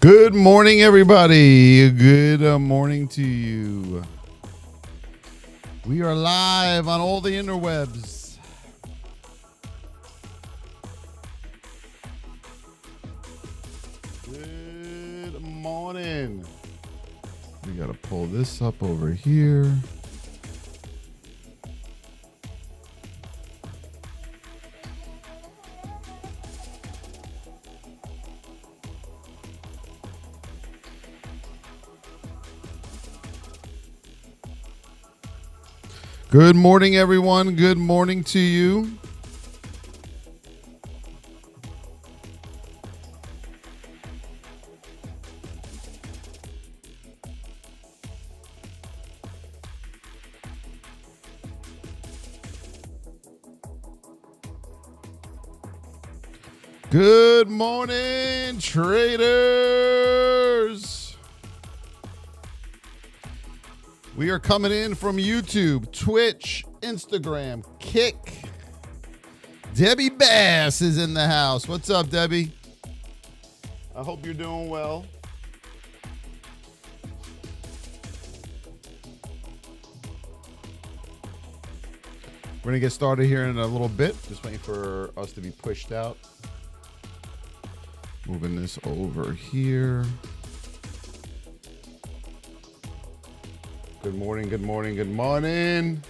Good morning, everybody. Good morning to you. We are live on all the interwebs. Good morning. We got to pull this up over here. Good morning, everyone. Good morning to you. Good morning, traders. We are coming in from YouTube, Twitch, Instagram, Kick. Debbie Bass is in the house. What's up, Debbie? I hope you're doing well. We're going to get started here in a little bit. Just waiting for us to be pushed out. Moving this over here. Good morning, good morning, good morning.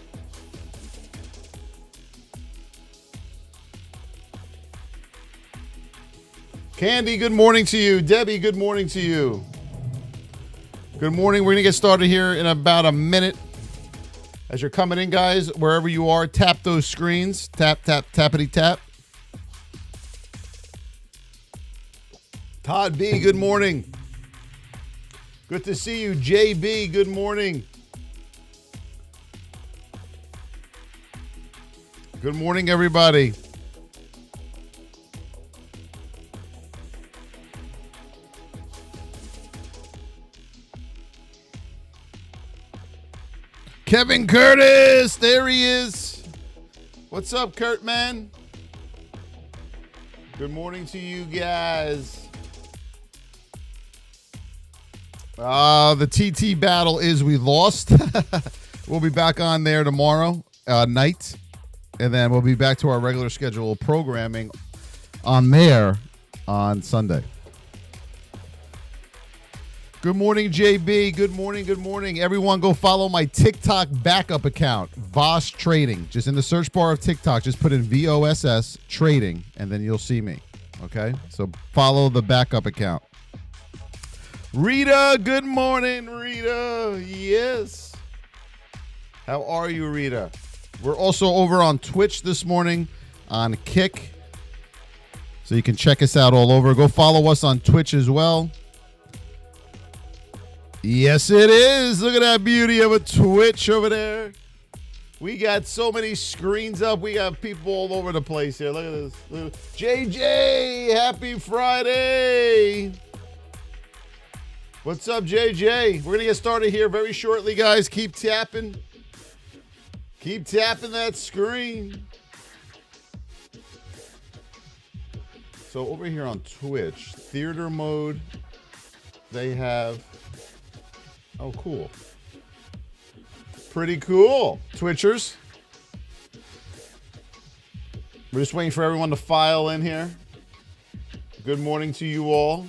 Candy, good morning to you. Debbie, good morning to you. Good morning. We're going to get started here in about a minute. As you're coming in, guys, wherever you are, tap those screens. Tap, tap, tappity, tap. Todd B, good morning. Good to see you. JB, good morning. Good morning, everybody. Kevin Curtis, there he is. What's up, Kurt, man? Good morning to you guys. The TT battle is we lost. We'll be back on there tomorrow night. And then we'll be back to our regular schedule programming on there on Sunday. Good morning, JB. Good morning, good morning. Everyone go follow my TikTok backup account, Voss Trading. Just in the search bar of TikTok, just put in VOSS Trading, and then you'll see me. Okay? So follow the backup account. Rita, good morning, Rita. Yes. How are you, Rita? We're also over on Twitch this morning on Kick. So you can check us out all over. Go follow us on Twitch as well. Yes, it is. Look at that beauty of a Twitch over there. We got so many screens up. We got people all over the place here. Look at this. Look at JJ, happy Friday. What's up, JJ? We're going to get started here very shortly, guys. Keep tapping. Keep tapping that screen. So over here on Twitch, theater mode, they have, oh, cool. Pretty cool, Twitchers. We're just waiting for everyone to file in here. Good morning to you all.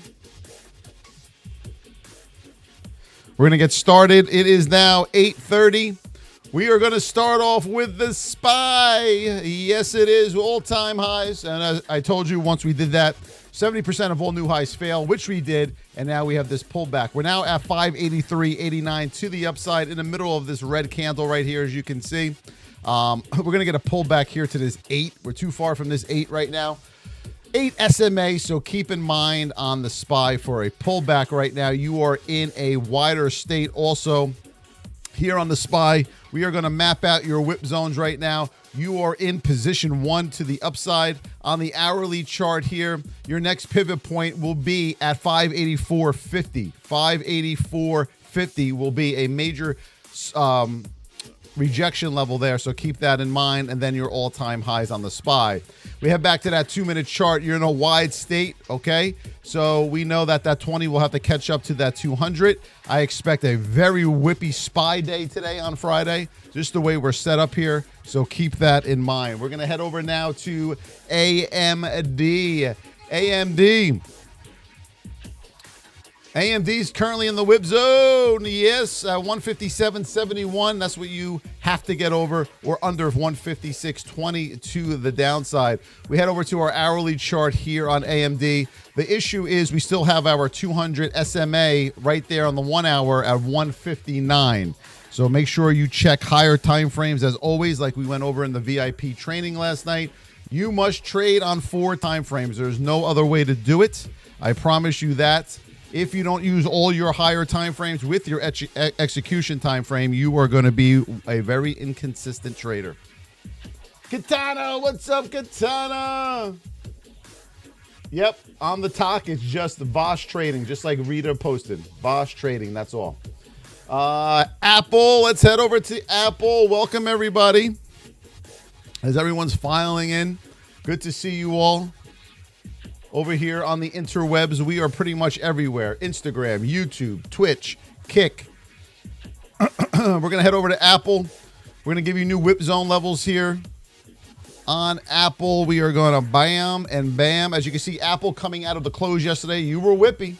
We're going to get started. It is now 8:30. We are going to start off with the SPY. Yes, it is all-time highs. And as I told you, once we did that, 70% of all new highs fail, which we did. And now we have this pullback. We're now at 583.89 to the upside in the middle of this red candle right here, as you can see. We're going to get a pullback here to this 8. We're too far from this 8 right now. 8 SMA, so keep in mind on the SPY for a pullback right now. You are in a wider state also. Here on the SPY, we are going to map out your whip zones right now. You are in position 1 to the upside. On the hourly chart here, your next pivot point will be at 584.50. 584.50 will be a major rejection level there, so keep that in mind, and then your all-time highs on the SPY. We head back to that 2-minute chart. You're in a wide state, okay? So we know that that 20 will have to catch up to that 200. I expect a very whippy SPY day today on Friday, just the way we're set up here. So keep that in mind. We're going to head over now to AMD. AMD is currently in the whip zone. Yes, 157.71. That's what you have to get over, or under 156.20 to the downside. We head over to our hourly chart here on AMD. The issue is we still have our 200 SMA right there on the 1 hour at 159. So make sure you check higher time frames as always, like we went over in the VIP training last night. You must trade on 4 time frames. There's no other way to do it. I promise you that. If you don't use all your higher time frames with your execution time frame, you are going to be a very inconsistent trader. Katana, what's up, Katana? Yep, on the talk, it's just Voss trading, just like Rita posted. Voss trading, that's all. Apple, let's head over to Apple. Welcome, everybody. As everyone's filing in, good to see you all. Over here on the interwebs, we are pretty much everywhere. Instagram, YouTube, Twitch, Kick. We're going to head over to Apple. We're going to give you new whip zone levels here. On Apple, we are going to bam and bam. As you can see, Apple coming out of the close yesterday, you were whippy.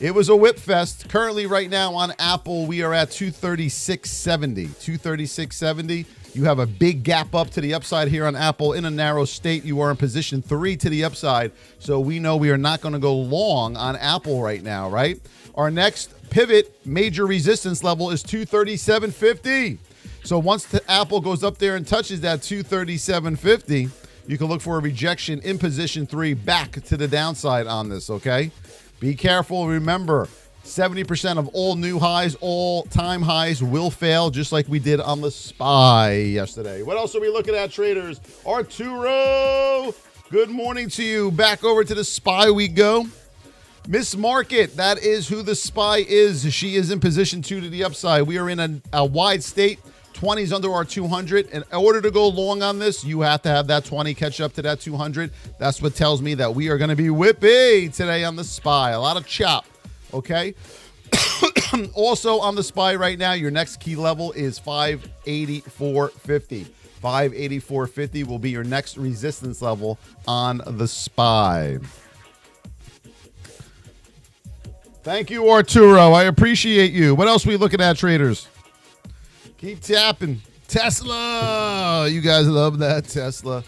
It was a whip fest. Currently, right now on Apple, we are at 236.70. 236.70. You have a big gap up to the upside here on Apple in a narrow state. You are in position 3 to the upside. So we know we are not going to go long on Apple right now, right? Our next pivot major resistance level is 237.50. So once the Apple goes up there and touches that 237.50, you can look for a rejection in position 3 back to the downside on this, okay? Be careful. Remember, 70% of all new highs, all-time highs will fail, just like we did on the SPY yesterday. What else are we looking at, traders? Arturo, good morning to you. Back over to the SPY we go. Miss Market, that is who the SPY is. She is in position 2 to the upside. We are in a wide state. 20's under our 200. In order to go long on this, you have to have that 20 catch up to that 200. That's what tells me that we are going to be whippy today on the SPY. A lot of chop. Okay. Also on the SPY right now, your next key level is 584.50. 584.50 will be your next resistance level on the SPY. Thank you, Arturo. I appreciate you. What else are we looking at, traders? Keep tapping. Tesla. You guys love that, Tesla.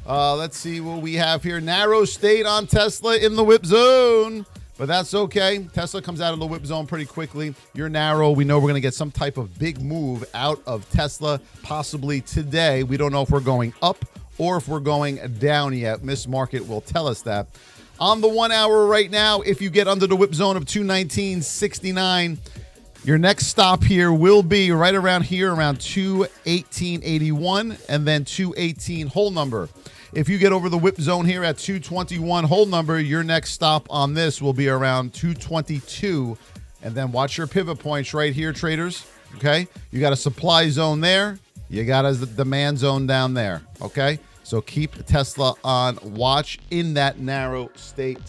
Let's see what we have here. Narrow state on Tesla in the whip zone. But that's okay. Tesla comes out of the whip zone pretty quickly. You're narrow. We know we're going to get some type of big move out of Tesla, possibly today. We don't know if we're going up or if we're going down yet. Miss Market will tell us that. On the 1 hour right now, if you get under the whip zone of 219.69, your next stop here will be right around here, around 218.81, and then 218 whole number. If you get over the whip zone here at 221 whole number, your next stop on this will be around 222. And then watch your pivot points right here, traders. Okay? You got a supply zone there. You got a demand zone down there. Okay? So keep Tesla on watch in that narrow state.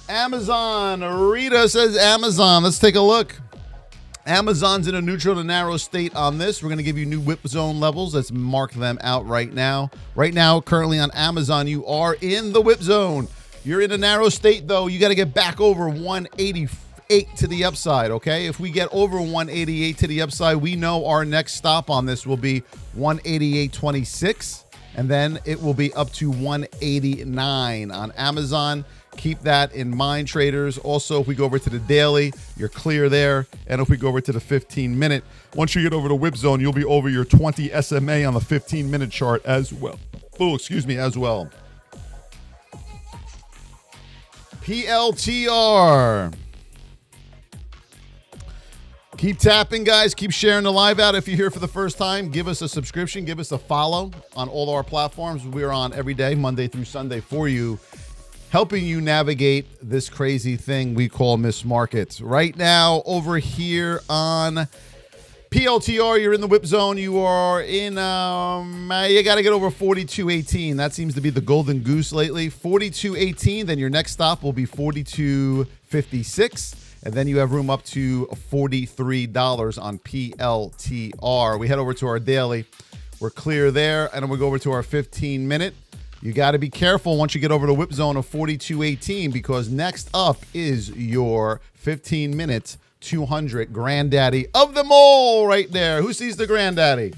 Amazon. Rita says Amazon. Let's take a look. Amazon's in a neutral to narrow state on this. We're going to give you new whip zone levels. Let's mark them out right now. Right now, currently on Amazon, you are in the whip zone. You're in a narrow state, though. You got to get back over 188 to the upside, okay? If we get over 188 to the upside, we know our next stop on this will be 188.26, and then it will be up to 189 on Amazon. Keep that in mind, traders. Also, if we go over to the daily, you're clear there. And if we go over to the 15-minute, once you get over the whip zone, you'll be over your 20 SMA on the 15-minute chart as well. Oh, excuse me, as well. PLTR. Keep tapping, guys. Keep sharing the live out. If you're here for the first time, give us a subscription. Give us a follow on all our platforms. We're on every day, Monday through Sunday for you, helping you navigate this crazy thing we call Miss Markets. Right now, over here on PLTR, you're in the whip zone. You are in, you got to get over 42.18. That seems to be the golden goose lately. 42.18, then your next stop will be 42.56. And then you have room up to $43 on PLTR. We head over to our daily. We're clear there. And then we go over to our 15-minute. You got to be careful once you get over the whip zone of 42.18 because next up is your 15-minute 200 granddaddy of them all right there. Who sees the granddaddy?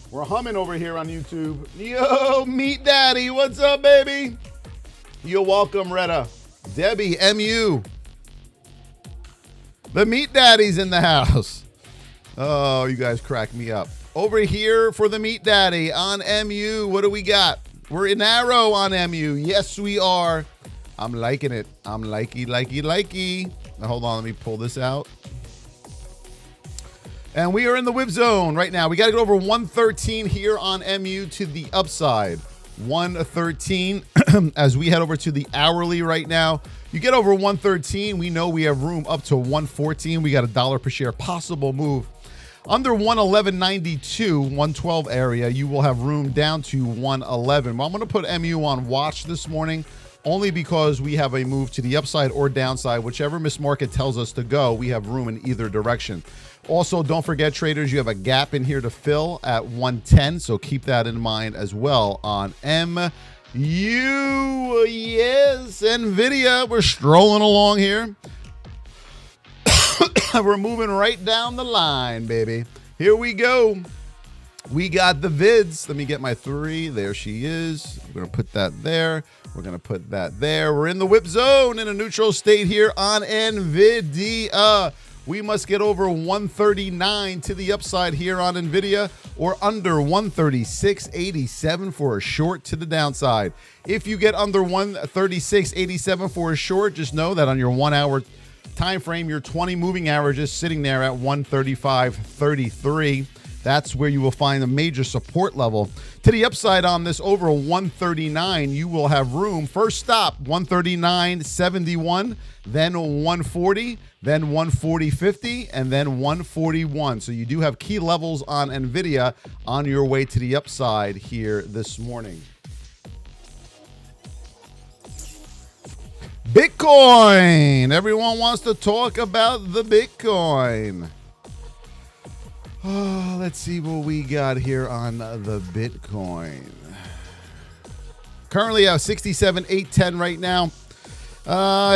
We're humming over here on YouTube. Yo, Meat Daddy, what's up, baby? You're welcome, Retta. Debbie, MU. The Meat Daddy's in the house. Oh, you guys crack me up. Over here for the Meat Daddy on MU, what do we got? We're in arrow on MU. Yes, we are. I'm liking it. I'm likey. Now, hold on, let me pull this out. And we are in the whip zone right now. We got to go over 113 here on MU to the upside. 113 as we head over to the hourly right now. You get over 113, we know we have room up to 114. We got $1 per share possible move. Under 111.92, 112 area, you will have room down to 111. Well, I'm going to put MU on watch this morning only because we have a move to the upside or downside. Whichever Miss Market tells us to go, we have room in either direction. Also, don't forget, traders, you have a gap in here to fill at 110, so keep that in mind as well on MU. Yes, Nvidia, we're strolling along here. We're moving right down the line, baby. Here we go. We got the vids. Let me get my 3. There she is. We're going to put that there. We're going to put that there. We're in the whip zone in a neutral state here on Nvidia. We must get over 139 to the upside here on Nvidia or under 136.87 for a short to the downside. If you get under 136.87 for a short, just know that on your 1 hour time frame, your 20 moving average is sitting there at 135.33. That's where you will find a major support level. To the upside on this over 139, you will have room. First stop, 139.71, then 140, then 140.50, and then 141. So you do have key levels on Nvidia on your way to the upside here this morning. Bitcoin. Everyone wants to talk about the Bitcoin. Oh, let's see what we got here on the Bitcoin. Currently at 67,810 right now.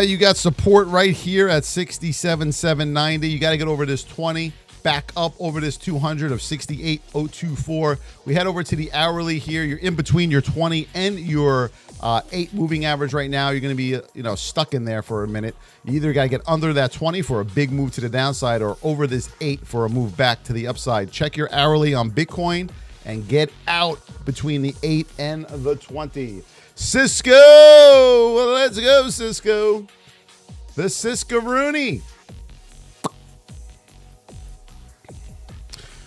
You got support right here at 67,790. You got to get over this 20. Back up over this 200 of 68,024. We head over to the hourly here. You're in between your 20 and your 8 moving average right now. You're going to be stuck in there for a minute. You either got to get under that 20 for a big move to the downside or over this 8 for a move back to the upside. Check your hourly on Bitcoin and get out between the 8 and the 20. Cisco! Well, let's go, Cisco. The Cisco-rooney.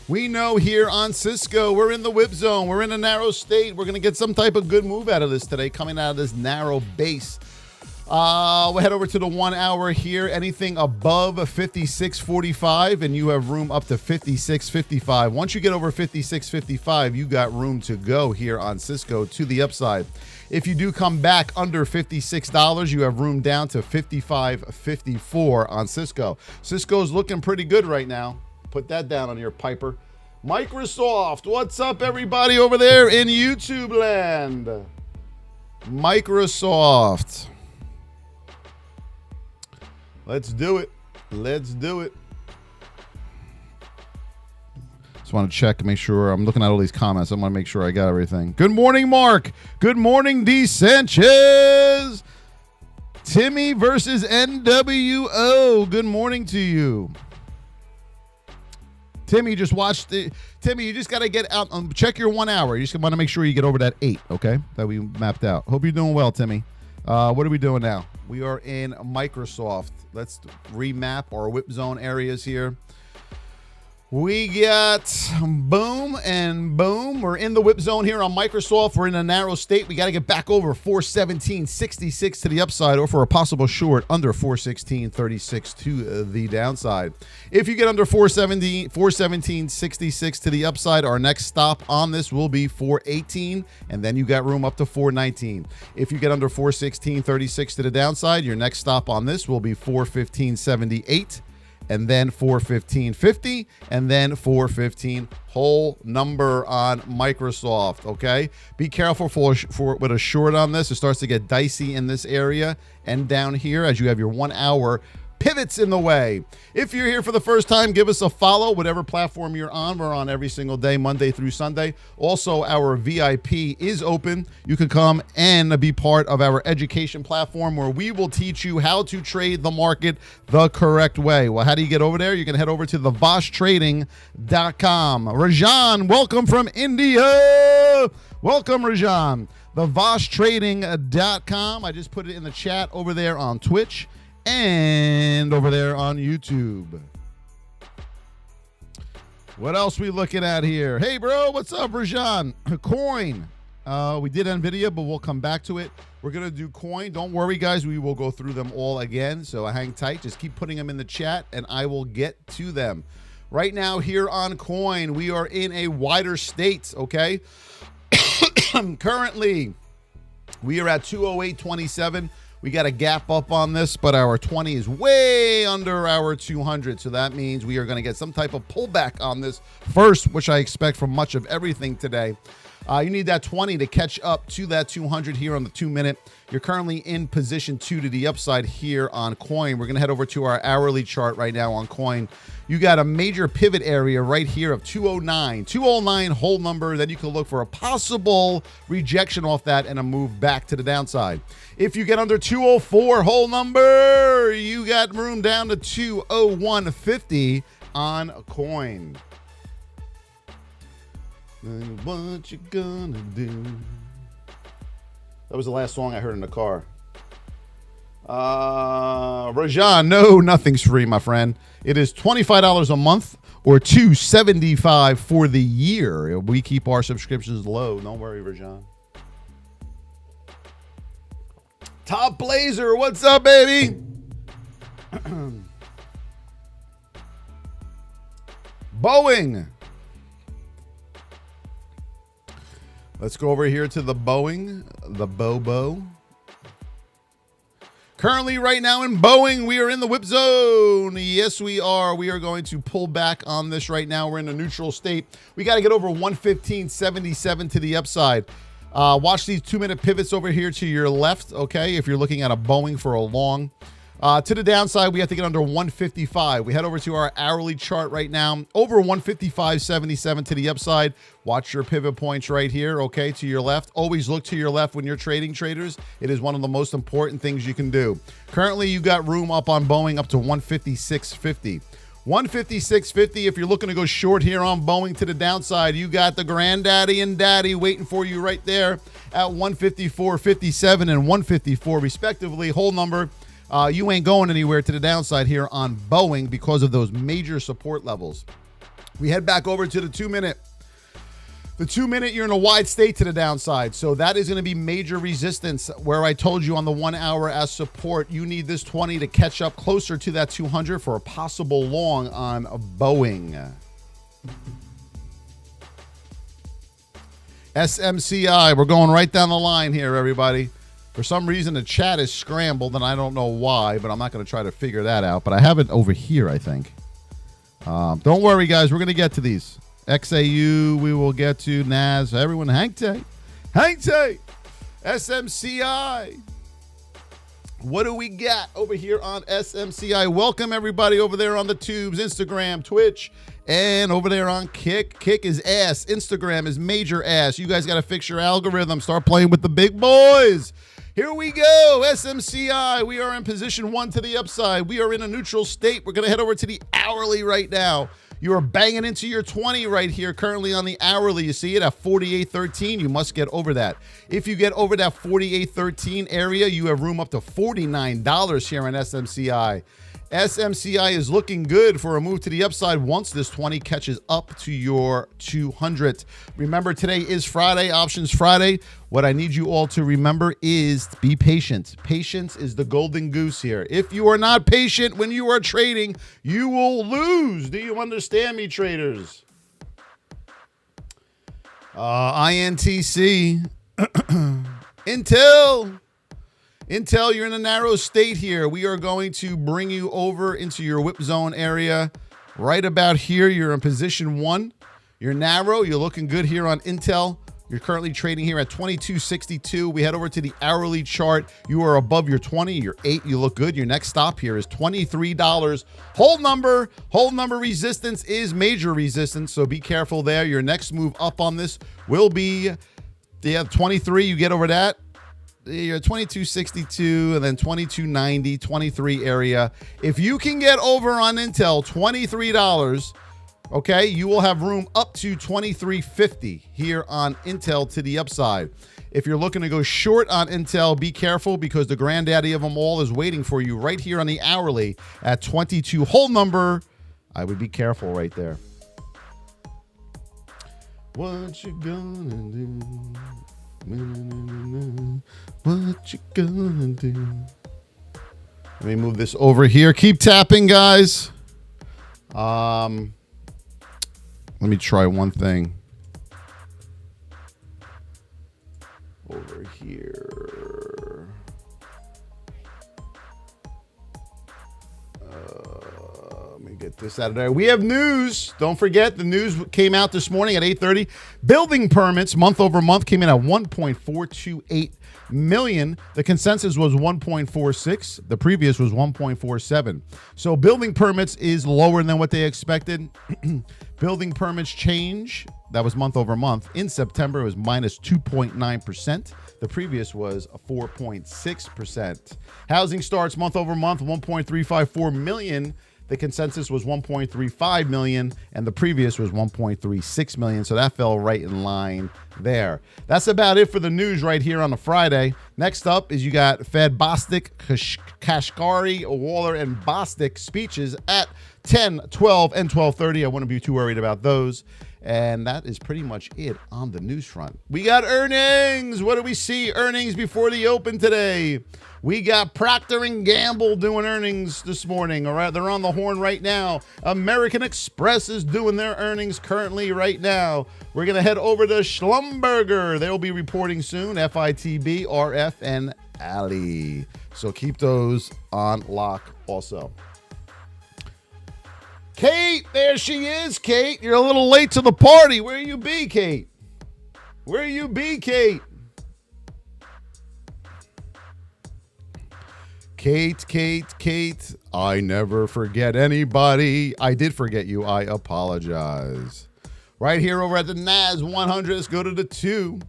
We know here on Cisco, we're in the whip zone. We're in a narrow state. We're going to get some type of good move out of this today, coming out of this narrow base. We'll head over to the 1 hour here. Anything above 56.45, and you have room up to 56.55. Once you get over 56.55, you got room to go here on Cisco to the upside. If you do come back under $56, you have room down to 55.54 on Cisco. Cisco's looking pretty good right now. Put that down on your Piper. Microsoft, what's up, everybody over there in YouTube land? Microsoft. Let's do it. Let's do it. Just want to check, make sure. I'm looking at all these comments. I want to make sure I got everything. Good morning, Mark. Good morning, D. Sanchez. Timmy versus NWO. Good morning to you. Timmy, just watched the. Timmy, you just got to get out. Check your 1 hour. You just want to make sure you get over that 8, okay? That we mapped out. Hope you're doing well, Timmy. What are we doing now? We are in Microsoft. Let's remap our whip zone areas here. We got boom and boom. We're in the whip zone here on Microsoft. We're in a narrow state. We got to get back over 417.66 to the upside, or for a possible short under 416.36 to the downside. If you get under 417.66 to the upside, our next stop on this will be 418, and then you got room up to 419. If you get under 416.36 to the downside, your next stop on this will be 415.78. And then 415.50, and then 415 whole number on Microsoft. Okay, be careful for with a short on this. It starts to get dicey in this area and down here as you have your 1 hour pivots in the way. If you're here for the first time, give us a follow, whatever platform you're on. We're on every single day, Monday through Sunday. Also, our VIP is open. You can come and be part of our education platform where we will teach you how to trade the market the correct way. Well, how do you get over there? You can head over to the VossTrading.com. Rajan, welcome from India. Welcome, Rajan. The VossTrading.com. I just put it in the chat over there on Twitch and over there on YouTube. What else we looking at here? Hey, bro, what's up, Rajan? Coin. We did Nvidia, but we'll come back to it. We're going to do coin. Don't worry, guys. We will go through them all again, so hang tight. Just keep putting them in the chat, and I will get to them. Right now here on coin, we are in a wider state, okay? Currently, we are at 208.27. We got a gap up on this, but our 20 is way under our 200. So that means we are going to get some type of pullback on this first, which I expect from much of everything today. You need that 20 to catch up to that 200 here on the 2 minute. You're currently in position 2 to the upside here on coin. We're going to head over to our hourly chart right now on coin. You got a major pivot area right here of 209. 209 whole number. Then you can look for a possible rejection off that and a move back to the downside. If you get under 204 whole number, you got room down to 201.50 on coin. And what you gonna do? That was the last song I heard in the car. Rajan, no, nothing's free, my friend. It is $25 a month or $275 for the year. We keep our subscriptions low. Don't worry, Rajan. Top Blazer, what's up, baby? Boeing. Let's go over here to the Boeing, the Bobo. Currently, right now in Boeing, we are in the whip zone. Yes, we are. We are going to pull back on this right now. We're in a neutral state. We got to get over 115.77 to the upside. Watch these 2 minute pivots over here to your left, okay, if you're looking at a Boeing for a long. To the downside, we have to get under 155. We head over to our hourly chart right now. Over 155.77 to the upside. Watch your pivot points right here, okay, to your left. Always look to your left when you're trading, traders. It is one of the most important things you can do. Currently, you got room up on Boeing up to 156.50. 156.50. If you're looking to go short here on Boeing to the downside, you got the granddaddy and daddy waiting for you right there at 154.57 and 154 respectively. Whole number. You ain't going anywhere to the downside here on Boeing because of those major support levels. We head back over to the 2 minute. The 2 minute, you're in a wide state to the downside. So that is going to be major resistance where I told you on the 1 hour as support. You need this 20 to catch up closer to that 200 for a possible long on Boeing. SMCI, we're going right down the line here, everybody. For some reason, the chat is scrambled, and I don't know why, but I'm not going to try to figure that out. But I have it over here, I think. Don't worry, guys. We're going to get to these. XAU, we will get to. NAS. Everyone, hang tight. Hang tight. SMCI. What do we got over here on SMCI? Welcome, everybody, over there on the tubes, Instagram, Twitch, and over there on Kick. Kick is ass. Instagram is major ass. You guys got to fix your algorithm. Start playing with the big boys. Here we go, SMCI. We are in position 1 to the upside. We are in a neutral state. We're going to head over to the hourly right now. You are banging into your 20 right here currently on the hourly. You see it at 48.13. You must get over that. If you get over that 48.13 area, you have room up to $49 here on SMCI. SMCI is looking good for a move to the upside once this 20 catches up to your 200. Remember, today is Friday, Options Friday. What I need you all to remember is to be patient. Patience is the golden goose here. If you are not patient when you are trading, you will lose. Do you understand me, traders? INTC. Intel, you're in a narrow state here. We are going to bring you over into your whip zone area. Right about here, you're in position 1. You're narrow. You're looking good here on Intel. You're currently trading here at 22.62. We head over to the hourly chart. You are above your 20. You're 8. You look good. Your next stop here is $23. Hold number resistance is major resistance, so be careful there. Your next move up on this will be 23. You get over that. You're 22.62 and then 22.90, 23 area. If you can get over on Intel, $23, okay, you will have room up to 23.50 here on Intel to the upside. If you're looking to go short on Intel, be careful because the granddaddy of them all is waiting for you right here on the hourly at 22. Hold number, I would be careful right there. What you gonna do? What you gonna do? Let me move this over here. Keep tapping, guys. Let me try one thing. Over here. Let me get this out of there. We have news. Don't forget, the news came out this morning at 8:30. Building permits month over month came in at 1.428 million. The consensus was 1.46. The previous was 1.47. So building permits is lower than what they expected. Building permits change. That was month over month. In September, it was minus 2.9%. The previous was a 4.6%. Housing starts month over month, 1.354 million. The consensus was 1.35 million, and the previous was 1.36 million. So that fell right in line there. That's about it for the news right here on a Friday. Next up is you got Fed Bostic, Kashkari, Waller, and Bostic speeches at 10, 12, and 12:30. I wouldn't be too worried about those. And that is pretty much it on the news front. We got earnings. What do we see? Earnings before the open today. We got Procter & Gamble doing earnings this morning. All right, they're on the horn right now. American Express is doing their earnings currently right now. We're going to head over to Schlumberger. They'll be reporting soon. FITB, RF, and Ali. So keep those on lock also. Kate, there she is, Kate. You're a little late to the party. Where you be, Kate? Where you be, Kate? Kate, I never forget anybody. I did forget you. I apologize. Right here over at the NAS 100, let's go to the 2.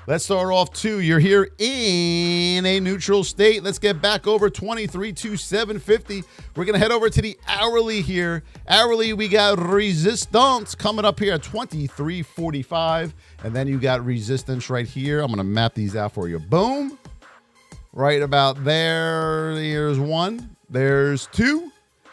Let's start off 2. You're here in a neutral state. Let's get back over 23,250. We're going to head over to the hourly here. Hourly, we got resistance coming up here at 23.45. And then you got resistance right here. I'm going to map these out for you. Boom. Right about there. There's 1. There's 2.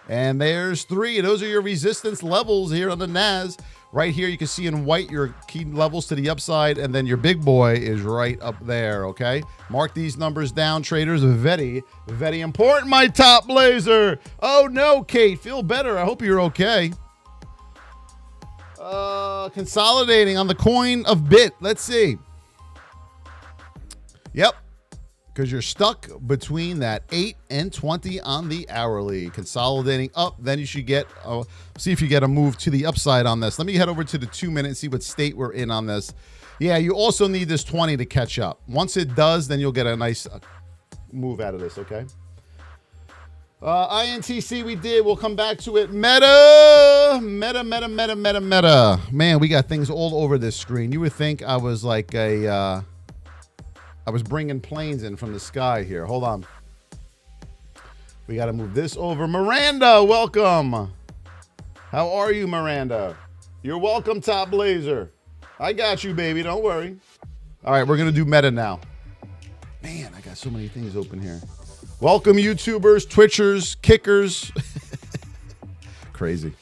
And there's 3. Those are your resistance levels here on the NAS. Right here, you can see in white your key levels to the upside, and then your big boy is right up there, okay? Mark these numbers down, traders. Very, very important, my top blazer. Oh, no, Kate. Feel better. I hope you're okay. Consolidating on the coin of bit. Let's see. Yep. Because you're stuck between that 8 and 20 on the hourly. Consolidating up, then you should get, see if you get a move to the upside on this. Let me head over to the 2-minute and see what state we're in on this. Yeah, you also need this 20 to catch up. Once it does, then you'll get a nice move out of this, okay? INTC we did. We'll come back to it. Meta. Man, we got things all over this screen. You would think I was like I was bringing planes in from the sky here. Hold on. We got to move this over. Miranda, welcome. How are you, Miranda? You're welcome, Top Blazer. I got you, baby. Don't worry. All right, we're going to do Meta now. Man, I got so many things open here. Welcome, YouTubers, Twitchers, Kickers. crazy.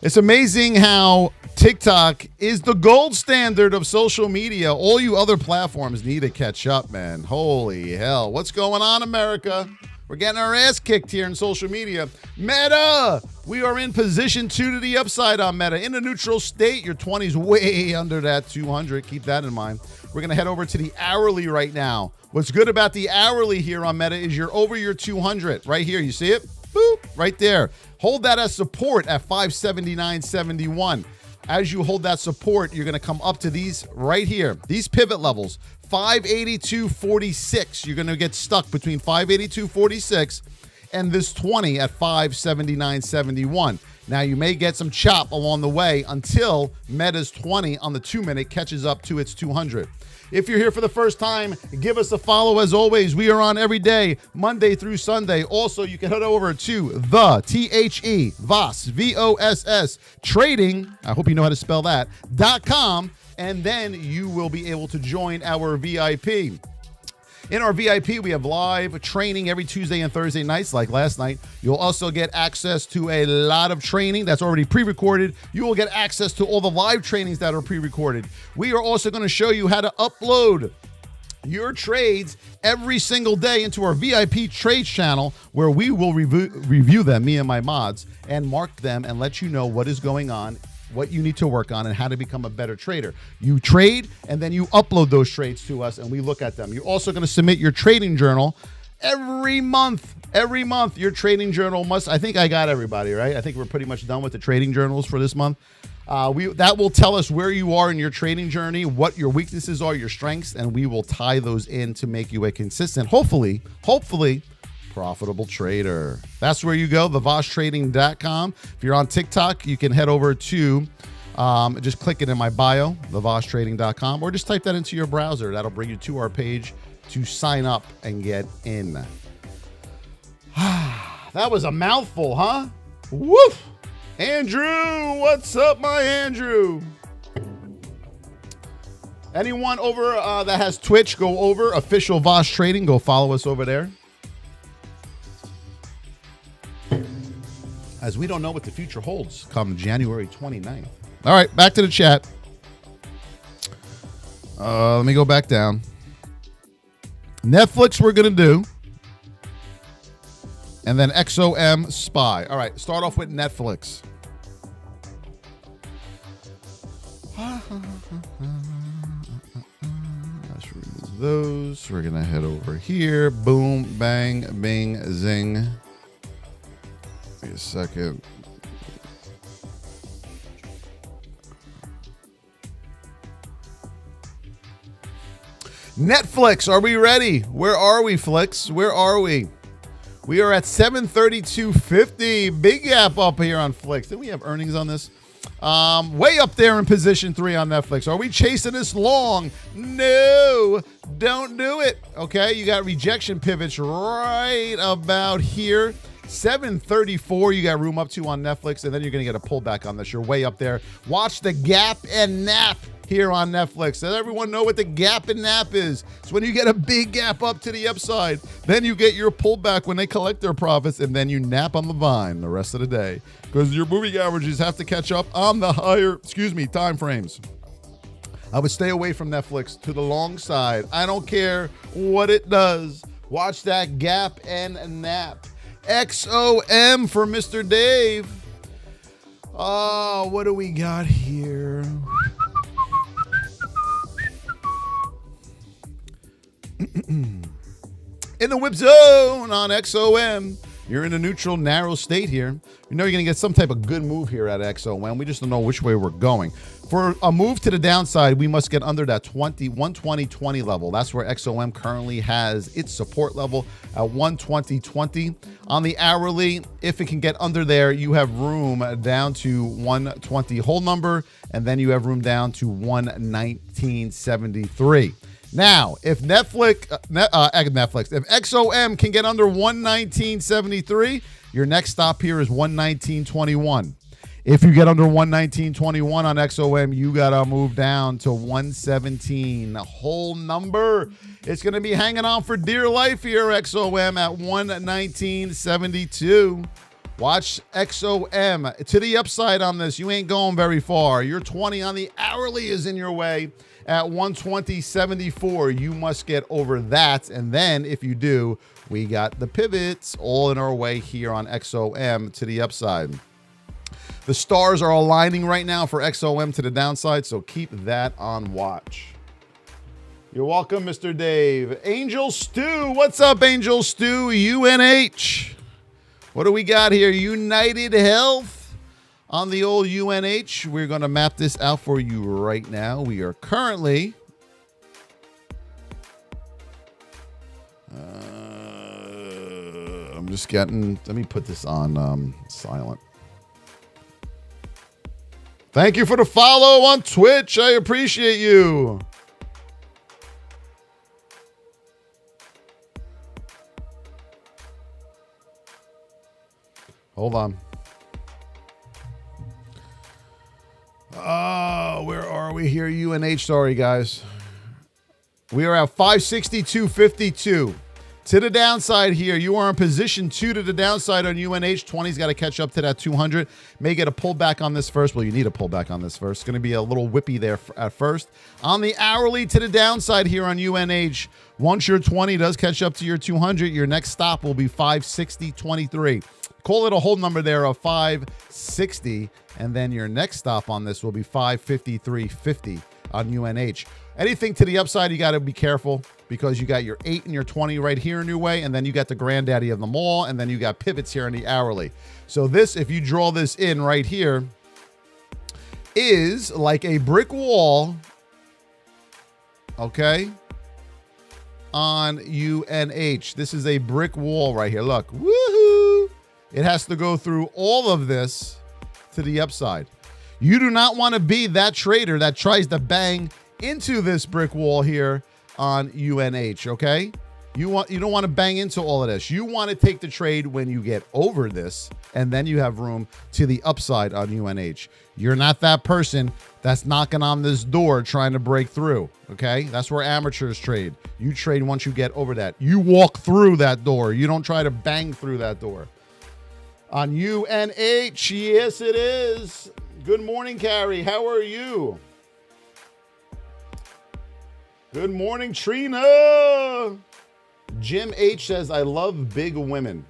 It's amazing how TikTok is the gold standard of social media. All you other platforms need to catch up, man. Holy hell. What's going on, America? We're getting our ass kicked here in social media. Meta! We are in position 2 to the upside on Meta. In a neutral state, your 20's way under that 200. Keep that in mind. We're going to head over to the hourly right now. What's good about the hourly here on Meta is you're over your 200. Right here, you see it? Boop, right there. Hold that as support at 579.71. As you hold that support, you're going to come up to these right here. These pivot levels, 582.46. You're going to get stuck between 582.46 and this 20 at 579.71. Now, you may get some chop along the way until Meta's 20 on the 2-minute catches up to its 200. If you're here for the first time, give us a follow. As always, we are on every day, Monday through Sunday. Also, you can head over to the THE, Voss, VOSS, trading, I hope you know how to spell that, .com, and then you will be able to join our VIP. In our VIP, we have live training every Tuesday and Thursday nights, like last night. You'll also get access to a lot of training that's already pre-recorded. You will get access to all the live trainings that are pre-recorded. We are also going to show you how to upload your trades every single day into our VIP trades channel, where we will review them, me and my mods, and mark them and let you know what is going on, what you need to work on, and how to become a better trader. You trade, and then you upload those trades to us, and we look at them. You're also going to submit your trading journal every month. Every month, your trading journal must, I think I got everybody, right? I think we're pretty much done with the trading journals for this month. That will tell us where you are in your trading journey, what your weaknesses are, your strengths, and we will tie those in to make you a consistent, hopefully, profitable trader. That's where you go, thevosstrading.com. If you're on TikTok, you can head over to, just click it in my bio, thevosstrading.com, or just type that into your browser. That'll bring you to our page to sign up and get in. That was a mouthful, huh? Woof! Andrew, what's up, my Andrew? Anyone over that has Twitch, go over, official Voss Trading, go follow us over there. As we don't know what the future holds come January 29th. All right, back to the chat. Let me go back down. Netflix we're going to do. And then XOM SPY. All right, start off with Netflix. Let's remove those. We're going to head over here. Boom, bang, bing, zing. Wait a second. Netflix, are we ready? Where are we, Flix? Where are we? We are at 732.50. Big gap up here on Flix. Didn't we have earnings on this? Way up there in position 3 on Netflix. Are we chasing this long? No, don't do it. Okay, you got rejection pivots right about here. 734 you got room up to on Netflix, and then you're going to get a pullback on this. You're way up there. Watch the gap and nap here on Netflix. Does everyone know what the gap and nap is? It's when you get a big gap up to the upside. Then you get your pullback when they collect their profits, and then you nap on the vine the rest of the day, because your moving averages have to catch up on the higher, time frames. I would stay away from Netflix to the long side. I don't care what it does. Watch that gap and nap. XOM for Mr. Dave. Oh, what do we got here? In the whip zone on XOM. You're in a neutral, narrow state here. You know you're going to get some type of good move here at XOM. We just don't know which way we're going. For a move to the downside, we must get under that 120.20 level. That's where XOM currently has its support level at 120.20. On the hourly, if it can get under there, you have room down to 120 whole number, and then you have room down to 119.73. Now, if if XOM can get under 119.73, your next stop here is 119.21. If you get under 119.21 on XOM, you got to move down to 117, a whole number. It's going to be hanging on for dear life here, XOM, at 119.72. Watch XOM to the upside on this. You ain't going very far. Your 20 on the hourly is in your way at 120.74. You must get over that. And then if you do, we got the pivots all in our way here on XOM to the upside. The stars are aligning right now for XOM to the downside, so keep that on watch. You're welcome, Mr. Dave. Angel Stew. What's up, Angel Stew? UNH. What do we got here? Unitedhealth on the old UNH. We're going to map this out for you right now. We are currently I'm just getting, let me put this on silent. Thank you for the follow on Twitch. I appreciate you. Hold on. Where are we here? UNH, sorry, guys. We are at 562.52. To the downside here, you are in position 2 to the downside on UNH. 20's got to catch up to that 200. May get a pullback on this first. Well, you need a pullback on this first. It's going to be a little whippy there at first. On the hourly to the downside here on UNH, once your 20 does catch up to your 200, your next stop will be 560.23. Call it a hold number there of 560, and then your next stop on this will be 553.50 on UNH. Anything to the upside, you got to be careful because you got your 8 and your 20 right here in your way, and then you got the granddaddy of them all, and then you got pivots here in the hourly. So this, if you draw this in right here, is like a brick wall, okay, on UNH. This is a brick wall right here. Look, woohoo! It has to go through all of this to the upside. You do not want to be that trader that tries to bang into this brick wall here on UNH, okay? You don't want to bang into all of this. You want to take the trade when you get over this, and then you have room to the upside on UNH. You're not that person that's knocking on this door trying to break through, okay? That's where amateurs trade. You trade once you get over that. You walk through that door. You don't try to bang through that door. On UNH, yes it is. Good morning, Carrie. How are you? Good morning, Trina. Jim H says, I love big women.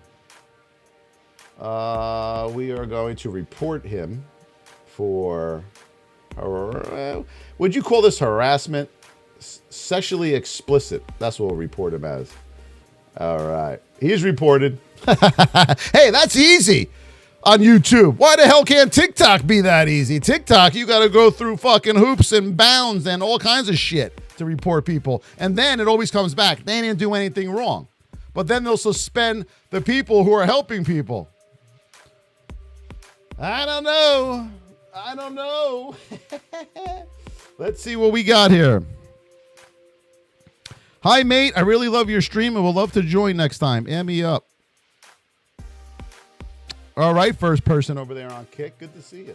We are going to report him for, would you call this harassment? Sexually explicit. That's what we'll report him as. All right. He's reported. Hey, that's easy on YouTube. Why the hell can't TikTok be that easy? TikTok, you got to go through fucking hoops and bounds and all kinds of shit to report people. And then it always comes back. They didn't do anything wrong. But then they'll suspend the people who are helping people. I don't know. Let's see what we got here. Hi, mate. I really love your stream and would love to join next time. Amp me up. All right, first person over there on Kick. Good to see you.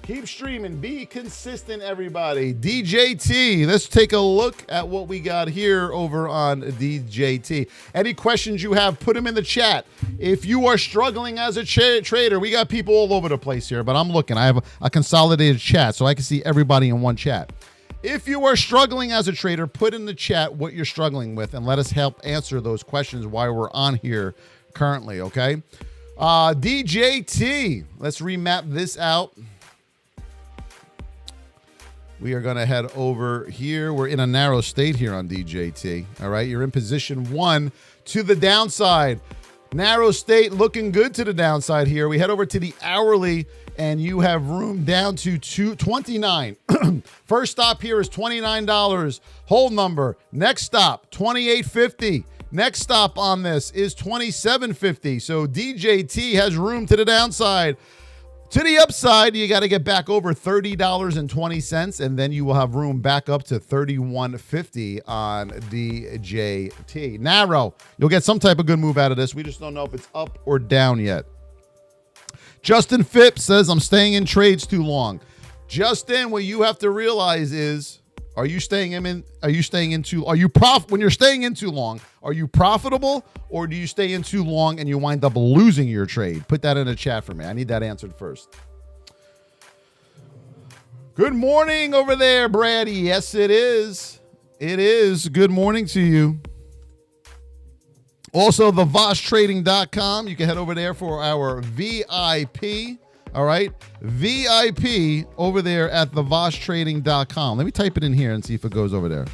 Keep streaming. Be consistent, everybody. DJT. Let's take a look at what we got here over on DJT. Any questions you have, put them in the chat. If you are struggling as a trader, we got people all over the place here, but I'm looking. I have a consolidated chat, so I can see everybody in one chat. If you are struggling as a trader, put in the chat what you're struggling with, and let us help answer those questions while we're on here currently, okay? DJT. Let's remap this out. We are going to head over here. We're in a narrow state here on DJT. All right, you're in position 1 to the downside. Narrow state looking good to the downside here. We head over to the hourly, and you have room down to 229. First stop here is $29. Hold number. Next stop, $28.50. Next stop on this is $27.50. So DJT has room to the downside. To the upside, you got to get back over $30.20, and then you will have room back up to $31.50 on DJT. Narrow. You'll get some type of good move out of this. We just don't know if it's up or down yet. Justin Phipps says, I'm staying in trades too long. Justin, what you have to realize is, Are you staying in? Are you staying in too? When you're staying in too long? Are you profitable, or do you stay in too long and you wind up losing your trade? Put that in the chat for me. I need that answered first. Good morning over there, Brady. Yes, it is. It is. Good morning to you. Also, the VossTrading.com. You can head over there for our VIP. All right. VIP over there at the VossTrading.com. Let me type it in here and see if it goes over there.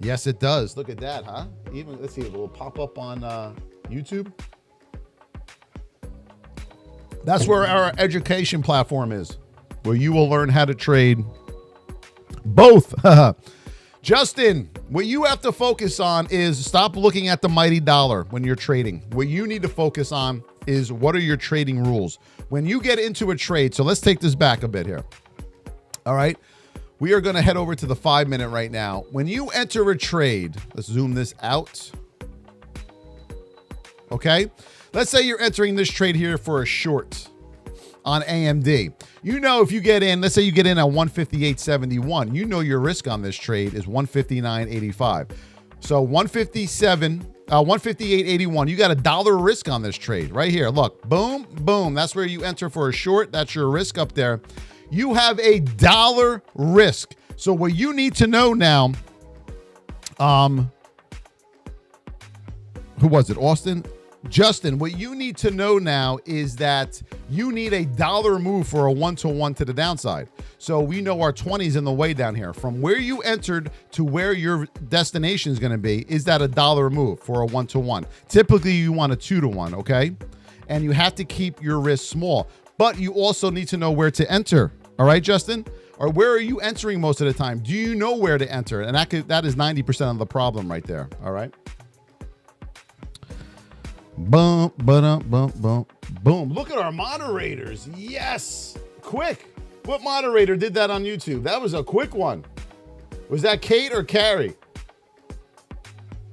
Yes, it does. Look at that, huh? Even, let's see, it will pop up on YouTube. That's where our education platform is, where you will learn how to trade both. Justin, what you have to focus on is stop looking at the mighty dollar when you're trading. What you need to focus on is what are your trading rules. When you get into a trade, so let's take this back a bit here. All right. We are going to head over to the 5-minute right now. When you enter a trade, let's zoom this out. Okay. Let's say you're entering this trade here for a short on AMD. You know, if you get in, let's say you get in at 158.71, you know your risk on this trade is 159.85. So 158.81, you got $1 risk on this trade right here. Look, boom, boom. That's where you enter for a short. That's your risk up there. You have $1 risk. So what you need to know now, who was it? Austin? Justin, what you need to know now is that you need $1 move for a 1-to-1 to the downside. So we know our 20 is in the way down here. From where you entered to where your destination is going to be, is that $1 move for a 1-to-1? Typically, you want a 2-to-1, okay? And you have to keep your risk small. But you also need to know where to enter. All right, Justin? Or where are you entering most of the time? Do you know where to enter? And that is 90% of the problem right there. All right? Boom, boom, boom, boom, boom. Look at our moderators. Yes. Quick. What moderator did that on YouTube? That was a quick one. Was that Kate or Carrie?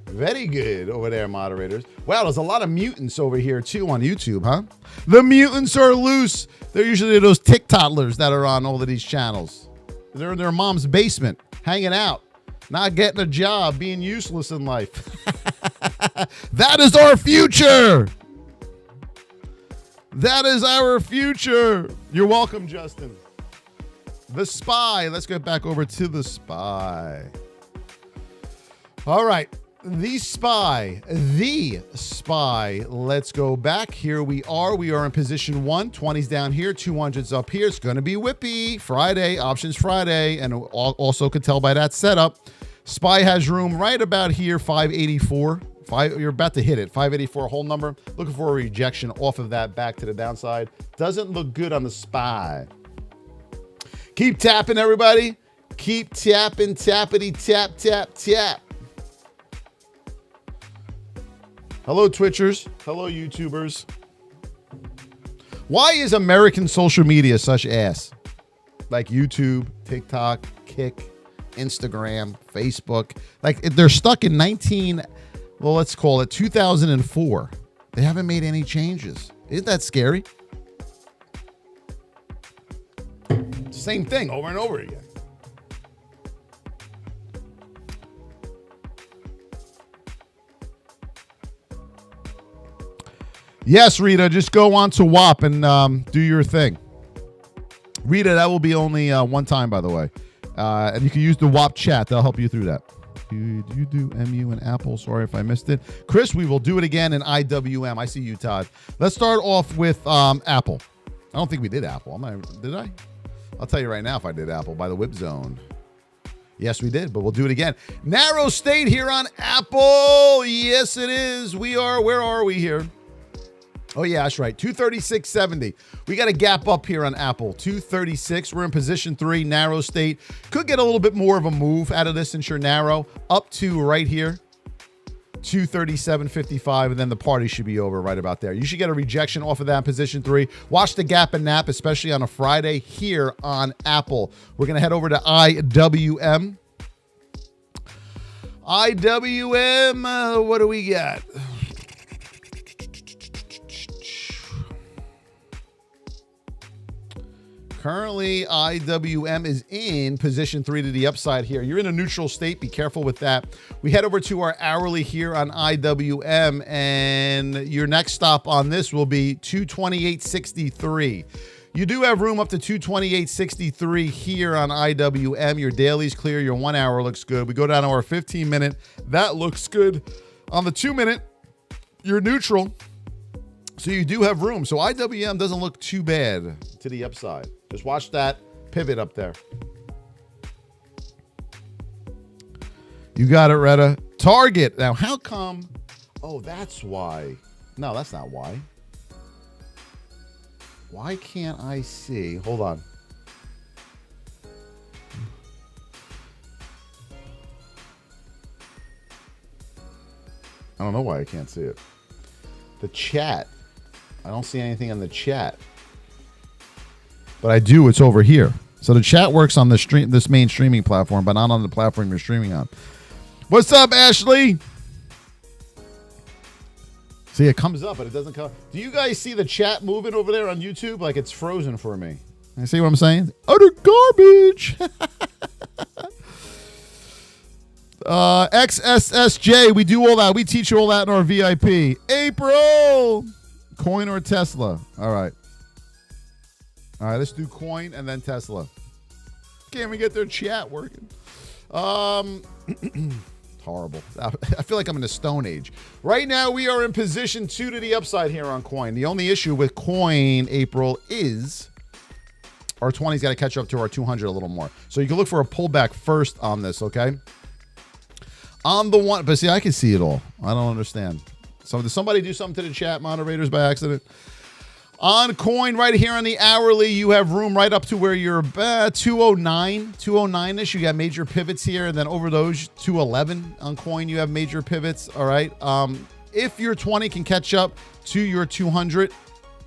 Very good over there, moderators. Wow, there's a lot of mutants over here, too, on YouTube, huh? The mutants are loose. They're usually those TikToklers that are on all of these channels. They're in their mom's basement, hanging out, not getting a job, being useless in life. That is our future. That is our future. You're welcome, Justin. The SPY. Let's get back over to the SPY. All right. The SPY. Let's go back. Here we are. We are in position 1. 20's down here. 200's up here. It's going to be whippy. Friday. Options Friday. And also could tell by that setup. SPY has room right about here. 584. You're about to hit it. 584 whole number. Looking for a rejection off of that back to the downside. Doesn't look good on the SPY. Keep tapping, everybody. Keep tapping. Tappity tap, tap, tap. Hello, Twitchers. Hello, YouTubers. Why is American social media such ass? Like YouTube, TikTok, Kick, Instagram, Facebook. Like they're stuck in let's call it 2004. They haven't made any changes. Isn't that scary? Same thing over and over again. Yes, Rita, just go on to WAP and do your thing. Rita, that will be only one time, by the way. And you can use the WAP chat. They'll help you through that. Do you do MU and Apple? Sorry if I missed it. Chris, we will do it again in IWM. I see you, Todd. Let's start off with Apple. I don't think we did Apple. Did I? I'll tell you right now if I did Apple by the whip zone. Yes, we did, but we'll do it again. Narrow state here on Apple. Yes, it is. We are. Where are we here? Oh, yeah, that's right. 236.70. We got a gap up here on Apple. 236. We're in position 3, narrow state. Could get a little bit more of a move out of this since you're narrow. Up to right here. 237.55, and then the party should be over right about there. You should get a rejection off of that in position 3. Watch the gap and nap, especially on a Friday here on Apple. We're going to head over to IWM. IWM, what do we got? Currently, IWM is in position 3 to the upside here. You're in a neutral state. Be careful with that. We head over to our hourly here on IWM, and your next stop on this will be 228.63. You do have room up to 228.63 here on IWM. Your daily's clear. Your 1 hour looks good. We go down to our 15-minute. That looks good. On the 2-minute, you're neutral. So you do have room. So IWM doesn't look too bad to the upside. Just watch that pivot up there. You got it, Retta. Target. Now, how come? Oh, that's why. No, that's not why. Why can't I see? Hold on. I don't know why I can't see it. The chat. I don't see anything in the chat. But I do. It's over here. So the chat works on this main streaming platform, but not on the platform you're streaming on. What's up, Ashley? See, it comes up, but it doesn't come. Do you guys see the chat moving over there on YouTube? Like it's frozen for me. You see what I'm saying? Utter garbage. XSSJ, we do all that. We teach you all that in our VIP. April, coin or Tesla? All right. All right, let's do coin and then Tesla. Can't we get their chat working? Horrible. I feel like I'm in the Stone Age. Right now, we are in position 2 to the upside here on coin. The only issue with coin, April, is our 20's got to catch up to our 200 a little more. So you can look for a pullback first on this, okay? On the one, but see, I can see it all. I don't understand. So did somebody do something to the chat moderators by accident? On coin right here on the hourly, you have room right up to where you're 209-ish. You got major pivots here, and then over those 211 on coin, you have major pivots. All right. If your 20 can catch up to your 200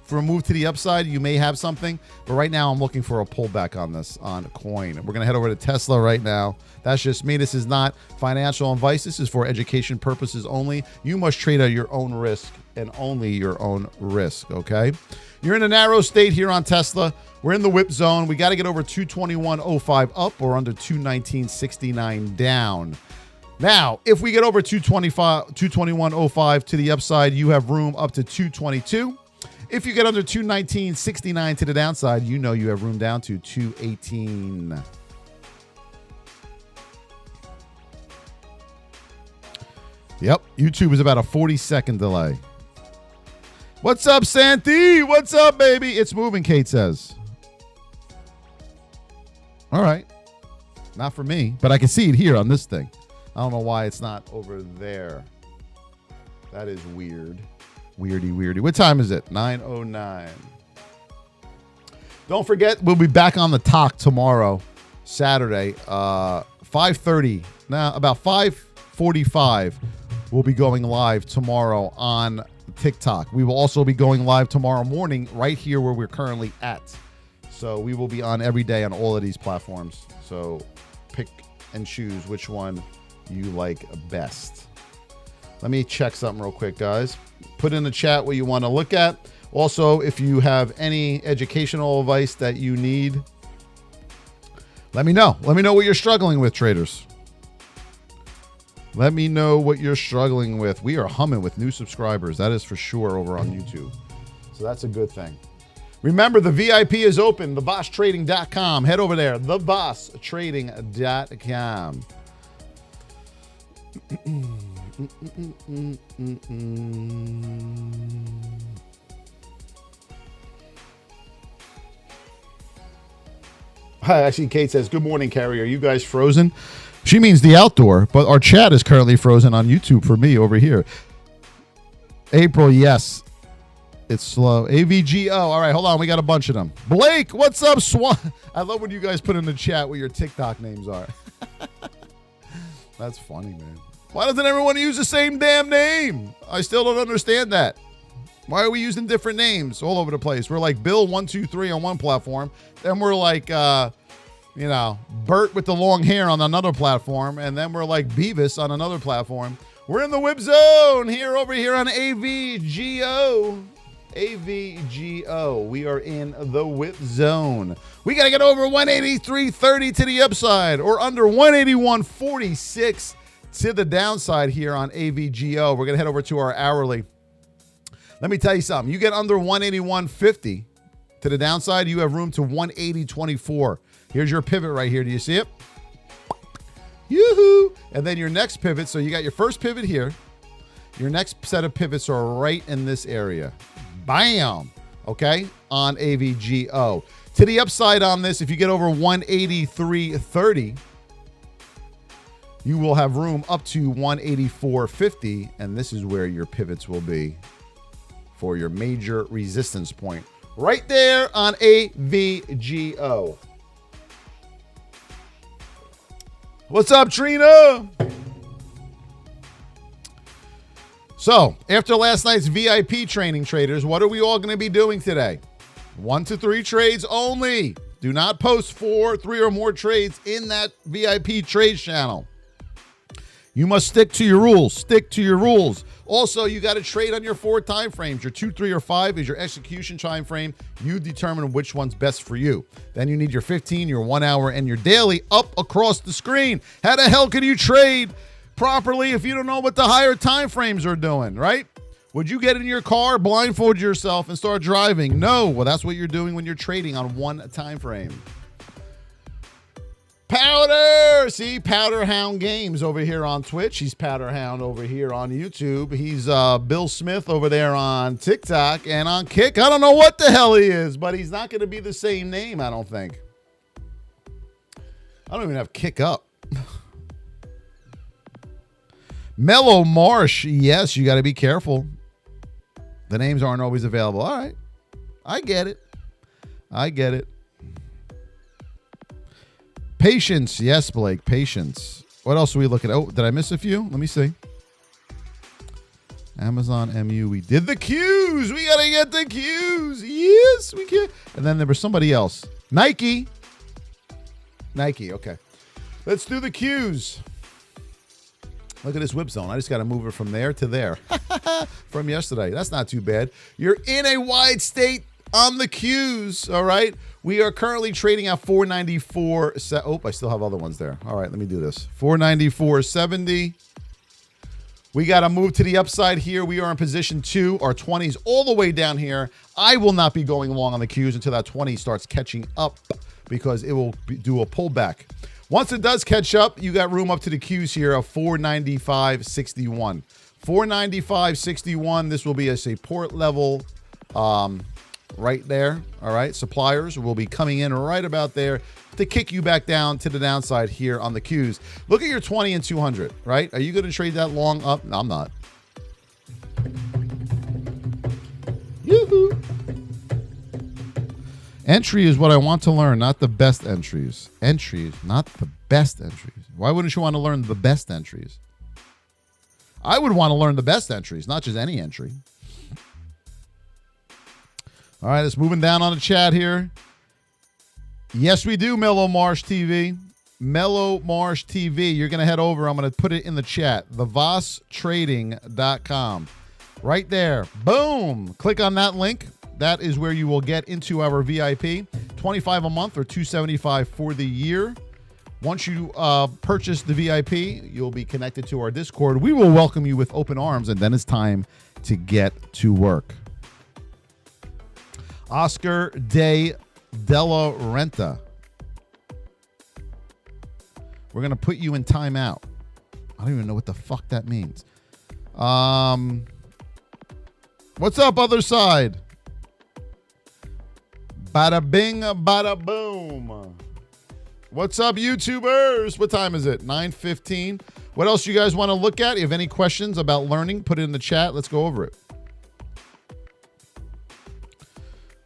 for a move to the upside, you may have something. But right now, I'm looking for a pullback on this on coin. We're going to head over to Tesla right now. That's just me. This is not financial advice. This is for education purposes only. You must trade at your own risk and only your own risk, okay? You're in a narrow state here on Tesla. We're in the whip zone. We got to get over 221.05 up or under 219.69 down. Now, if we get over 221.05 to the upside, you have room up to 222. If you get under 219.69 to the downside, you know you have room down to 218. Yep, YouTube is about a 40-second delay. What's up, Santi? What's up, baby? It's moving, Kate says. All right. Not for me, but I can see it here on this thing. I don't know why it's not over there. That is weird. Weirdy. What time is it? 9:09. Don't forget, we'll be back on the talk tomorrow, Saturday, 5:30. Now, about 5:45, we'll be going live tomorrow on TikTok. We will also be going live tomorrow morning right here where we're currently at. So we will be on every day on all of these platforms. So pick and choose which one you like best. Let me check something real quick, guys. Put in the chat what you want to look at. Also, if you have any educational advice that you need, let me know. Let me know what you're struggling with, traders. Let me know what you're struggling with. We are humming with new subscribers. That is for sure over on YouTube. So that's a good thing. Remember, the VIP is open, thebosstrading.com. Head over there, thebosstrading.com. Hi, actually, Kate says, good morning, Carrie. Are you guys frozen? She means the outdoor, but our chat is currently frozen on YouTube for me over here. April, yes. It's slow. AVGO. All right, hold on. We got a bunch of them. Blake, what's up, Swan? I love when you guys put in the chat what your TikTok names are. That's funny, man. Why doesn't everyone use the same damn name? I still don't understand that. Why are we using different names all over the place? We're like Bill123 on one platform. Then we're like, Bert with the long hair on another platform. And then we're like Beavis on another platform. We're in the whip zone here over here on AVGO. AVGO. We are in the whip zone. We got to get over 183.30 to the upside or under 181.46 to the downside here on AVGO. We're going to head over to our hourly. Let me tell you something. You get under 181.50 to the downside, you have room to 180.24. Here's your pivot right here. Do you see it? Yoo-hoo! And then your next pivot. So you got your first pivot here. Your next set of pivots are right in this area. Bam! Okay? On AVGO. To the upside on this, if you get over 183.30, you will have room up to 184.50, and this is where your pivots will be for your major resistance point. Right there on AVGO. What's up, Trina? So, after last night's VIP training, traders, what are we all going to be doing today? 1 to 3 trades only. Do not post 4, 3 or more trades in that VIP trade channel. You must stick to your rules. Stick to your rules. Also, you got to trade on your 4 time frames. Your 2, 3, or 5 is your execution time frame. You determine which one's best for you. Then you need your 15, your 1 hour, and your daily up across the screen. How the hell can you trade properly if you don't know what the higher time frames are doing, right? Would you get in your car, blindfold yourself, and start driving? No. Well, that's what you're doing when you're trading on 1 time frame. Powder! See, Powder Hound Games over here on Twitch. He's Powder Hound over here on YouTube. He's Bill Smith over there on TikTok and on Kick. I don't know what the hell he is, but he's not going to be the same name, I don't think. I don't even have Kick up. Mellow Marsh. Yes, you got to be careful. The names aren't always available. All right. I get it. I get it. Patience. Yes, Blake. Patience. What else are we looking at? Oh, did I miss a few? Let me see. Amazon MU. We did the Qs. We got to get the Qs. Yes, we can. And then there was somebody else. Nike. Nike. Okay. Let's do the Qs. Look at this whip zone. I just got to move it from there to there. From yesterday. That's not too bad. You're in a wide state on the Qs. All right. We are currently trading at 494. Oh, I still have other ones there. All right, let me do this. 494.70. We got to move to the upside here. We are in position 2. Our 20s all the way down here. I will not be going long on the Qs until that 20 starts catching up because it will do a pullback. Once it does catch up, you got room up to the Qs here of 495.61. 495.61. This will be a support level. Right there. All right. Suppliers will be coming in right about there to kick you back down to the downside here on the Qs. Look at your 20 and 200, right? Are you going to trade that long up? No, I'm not. Yoo-hoo. Entry is what I want to learn, not the best entries. Entries, not the best entries. Why wouldn't you want to learn the best entries? I would want to learn the best entries, not just any entry. All right, it's moving down on the chat here. Yes, we do, Mellow Marsh TV. Mellow Marsh TV. You're going to head over. I'm going to put it in the chat. TheVossTrading.com. Right there. Boom. Click on that link. That is where you will get into our VIP. $25 a month or $275 for the year. Once you purchase the VIP, you'll be connected to our Discord. We will welcome you with open arms, and then it's time to get to work. Oscar de Della Renta. We're going to put you in timeout. I don't even know what the fuck that means. What's up, other side? Bada bing, bada boom. What's up, YouTubers? What time is it? 9:15. What else you guys want to look at? If you have any questions about learning, put it in the chat. Let's go over it.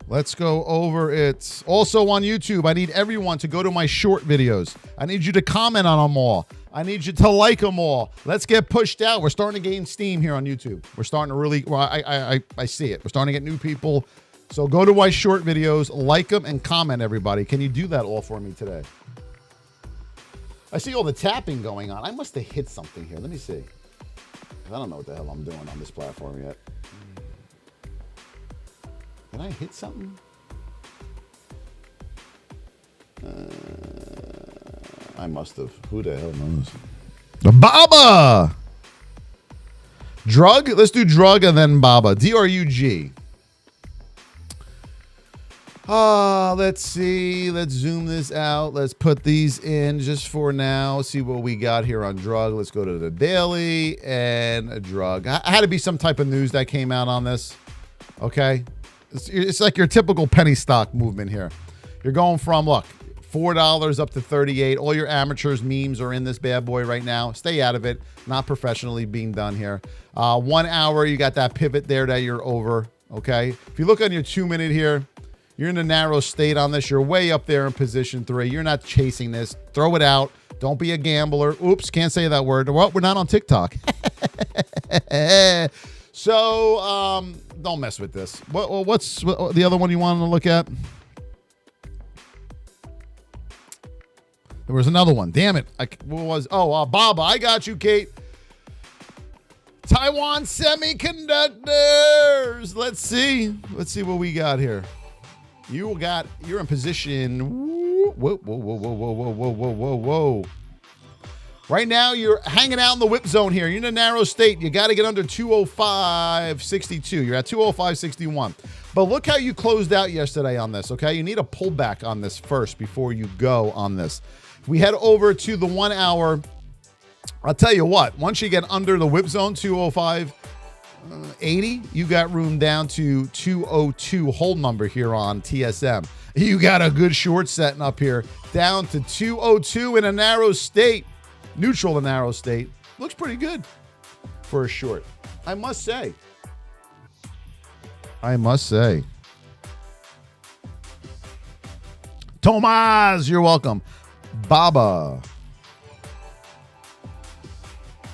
Let's go over it. Also on YouTube, I need everyone to go to my short videos. I need you to comment on them all. I need you to like them all. Let's get pushed out. We're starting to gain steam here on YouTube. We're starting to really, well, I see it. We're starting to get new people. So go to my short videos, like them, and comment, everybody. Can you do that all for me today? I see all the tapping going on. I must have hit something here. Let me see. I don't know what the hell I'm doing on this platform yet. Did I hit something? I must have. Who the hell knows? The Baba! Drug? Let's do drug and then Baba. DRUG. Let's see. Let's zoom this out. Let's put these in just for now. See what we got here on drug. Let's go to the daily and a drug. Had to be some type of news that came out on this. Okay. It's like your typical penny stock movement here. You're going from, look, $4 up to 38. All your amateurs memes are in this bad boy right now. Stay out of it. Not professionally being done here. 1 hour, you got that pivot there that you're over. Okay. If you look on your 2 minute here, you're in a narrow state on this. You're way up there in position 3. You're not chasing this. Throw it out. Don't be a gambler. Oops, can't say that word. Well, we're not on TikTok. So, don't mess with this. What's the other one you wanted to look at? There was another one. Damn it. What was? Oh, Baba. I got you, Kate. Taiwan Semiconductors. Let's see. Let's see what we got here. You're in position. Whoa. Right now, you're hanging out in the whip zone here. You're in a narrow state. You got to get under 205.62. You're at 205.61. But look how you closed out yesterday on this, okay? You need a pullback on this first before you go on this. If we head over to the 1 hour, I'll tell you what, once you get under the whip zone, 205.80, you got room down to 202 hold number here on TSM. You got a good short setting up here down to 202 in a narrow state. Neutral to narrow state. Looks pretty good for a short, I must say. Tomas, you're welcome. Baba.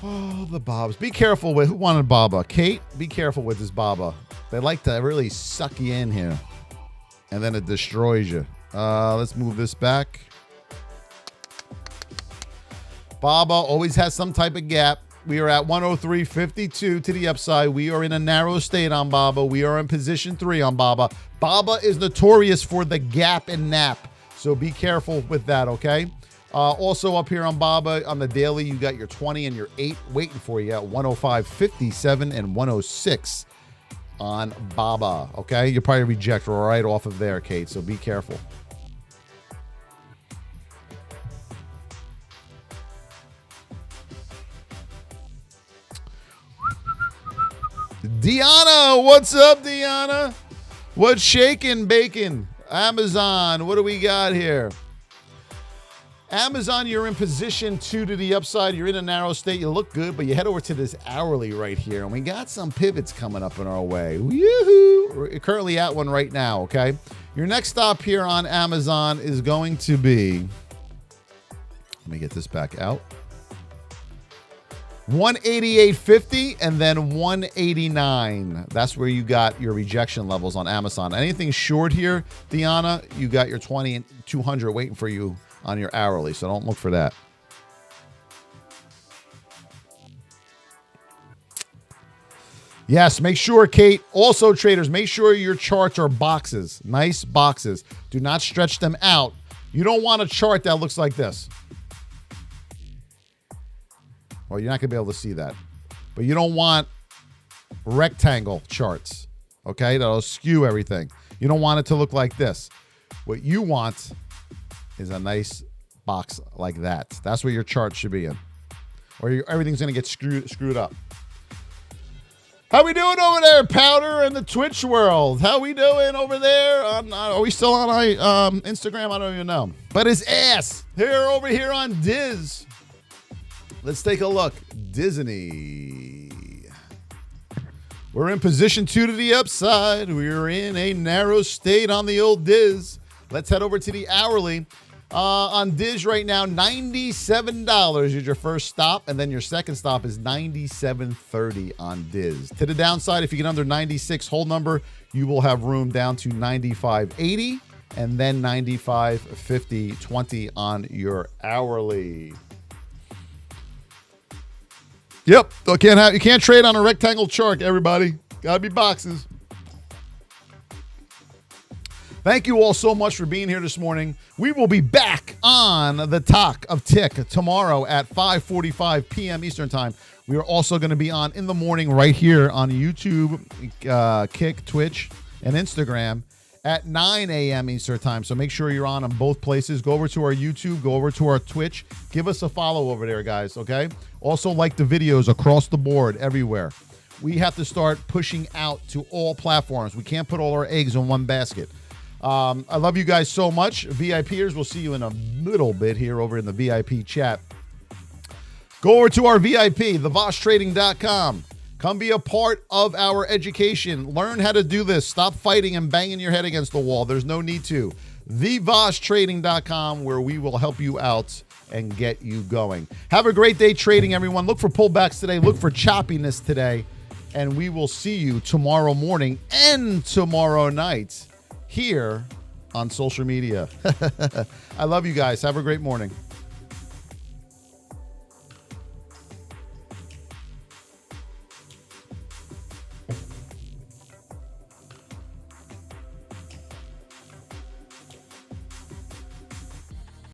Oh, the Bobs. Be careful with who wanted Baba. Kate, be careful with this Baba. They like to really suck you in here. And then it destroys you. Let's move this back. Baba always has some type of gap. We are at 103.52 to the upside. We are in a narrow state on Baba. We are in position 3 on Baba. Baba is notorious for the gap and nap. So be careful with that, okay? Also up here on Baba, on the daily, you got your 20 and your 8 waiting for you at 105.57 and 106 on Baba, okay? You'll probably reject right off of there, Kate, so be careful. Deanna, what's up, Deanna? What's shaking, bacon? Amazon, what do we got here? Amazon, you're in position 2 to the upside. You're in a narrow state. You look good, but you head over to this hourly right here, and we got some pivots coming up in our way. Woohoo! We're currently at one right now, okay? Your next stop here on Amazon is going to be, let me get this back out, 188.50 and then 189. That's where you got your rejection levels on Amazon. Anything short here, Deanna, you got your 20 and 200 waiting for you on your hourly, so don't look for that. Yes, make sure, Kate. Also, traders, make sure your charts are boxes, nice boxes. Do not stretch them out. You don't want a chart that looks like this. Well, you're not going to be able to see that. But you don't want rectangle charts, okay? That'll skew everything. You don't want it to look like this. What you want is a nice box like that. That's where your chart should be in. Or everything's going to get screwed up. How we doing over there, Powder, in the Twitch world? How we doing over there? Are we still on Instagram? I don't even know. But his ass over here on Diz. Let's take a look. Disney. We're in position 2 to the upside. We're in a narrow state on the old Diz. Let's head over to the hourly. On Diz right now, $97 is your first stop, and then your second stop is $97.30 on Diz. To the downside, if you get under 96 hold number, you will have room down to $95.80 and then $95.50, 20 on your hourly. Yep, you can't trade on a rectangle chart, everybody. Gotta be boxes. Thank you all so much for being here this morning. We will be back on the Talk of Tick tomorrow at 5:45 p.m. Eastern Time. We are also going to be on in the morning right here on YouTube, Kick, Twitch, and Instagram at 9 a.m. Eastern Time. So make sure you're on both places. Go over to our YouTube, go over to our Twitch. Give us a follow over there, guys, okay? Also like the videos across the board everywhere. We have to start pushing out to all platforms. We can't put all our eggs in one basket. I love you guys so much. VIPers, we'll see you in a little bit here over in the VIP chat. Go over to our VIP, thevosstrading.com. Come be a part of our education. Learn how to do this. Stop fighting and banging your head against the wall. There's no need to. Thevosstrading.com, where we will help you out and get you going. Have a great day trading, everyone. Look for pullbacks today. Look for choppiness today. And we will see you tomorrow morning and tomorrow night here on social media. I love you guys. Have a great morning.